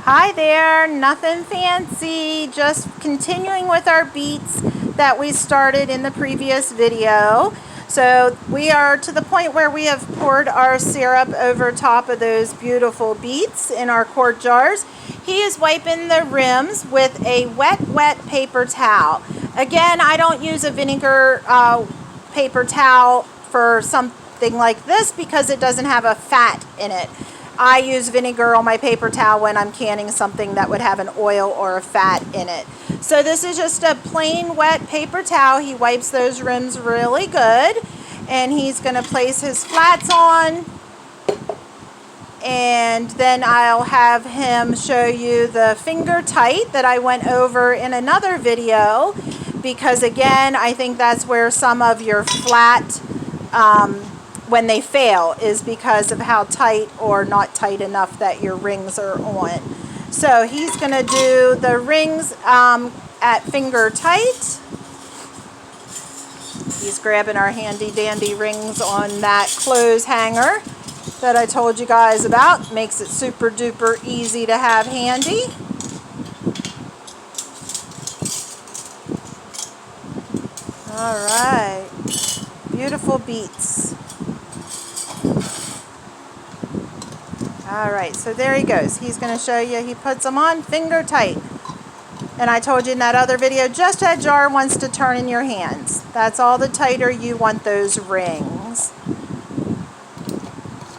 Hi there, nothing fancy, just continuing with our beets that we started in the previous video. So we are to the point where we have poured our syrup over top of those beautiful beets in our quart jars. He is wiping the rims with a wet paper towel. Again, I don't use a vinegar paper towel for something like this because it doesn't have a fat in it. I use vinegar on my paper towel when I'm canning something that would have an oil or a fat in it. So this is just a plain wet paper towel. He wipes those rims really good, and he's going to place his flats on, and then I'll have him show you the finger tight that I went over in another video, because again, I think that's where some of your flat when they fail is because of how tight or not tight enough that your rings are on. So he's going to do the rings at finger tight. He's grabbing our handy dandy rings on that clothes hanger that I told you guys about. Makes it super duper easy to have handy. All right, beautiful beets. All right, so there he goes. He's going to show you, he puts them on finger tight. And I told you in that other video, just that jar wants to turn in your hands. That's all the tighter you want those rings.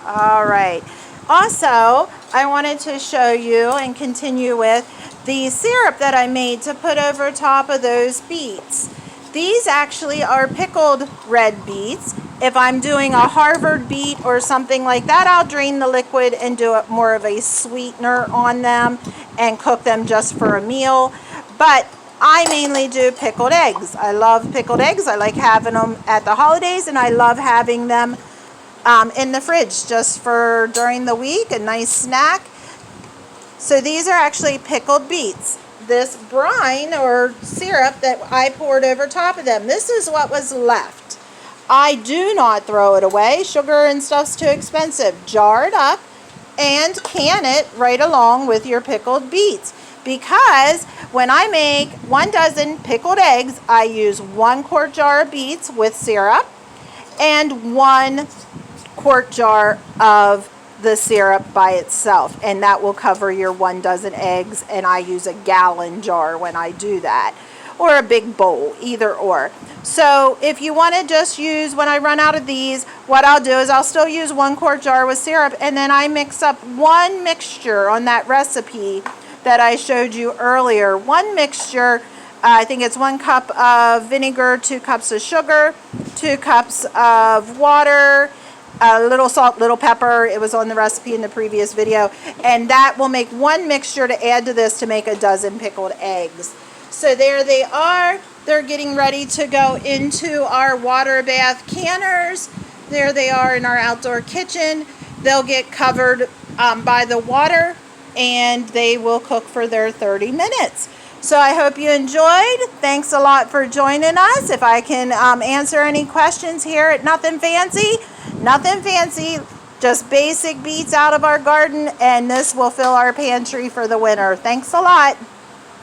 All right. Also, I wanted to show you and continue with the syrup that I made to put over top of those beets. These actually are pickled red beets. If I'm doing a Harvard beet or something like that, I'll drain the liquid and do it more of a sweetener on them and cook them just for a meal. But I mainly do pickled eggs. I love pickled eggs. I like having them at the holidays, and I love having them in the fridge just for during the week, a nice snack. So these are actually pickled beets. This brine or syrup that I poured over top of them, this is what was left. I do not throw it away. Sugar and stuff's too expensive. Jar it up and can it right along with your pickled beets. Because when I make 1 dozen pickled eggs, I use 1 quart jar of beets with syrup and 1 quart jar of the syrup by itself, and that will cover your 1 dozen eggs, and I use a gallon jar when I do that, or a big bowl, either or. So if you want to just use, when I run out of these, what I'll do is I'll still use 1 quart jar with syrup, and then I mix up 1 mixture on that recipe that I showed you earlier. 1 mixture, I think it's 1 cup of vinegar, 2 cups of sugar, 2 cups of water, a little salt, little pepper. It was on the recipe in the previous video, and that will make 1 mixture to add to this to make a dozen pickled eggs. So there they are. They're getting ready to go into our water bath canners. There they are in our outdoor kitchen. They'll get covered by the water, and they will cook for their 30 minutes. So I hope you enjoyed. Thanks a lot for joining us. If I can answer any questions here at Nothing Fancy, just basic beets out of our garden, and this will fill our pantry for the winter. Thanks a lot.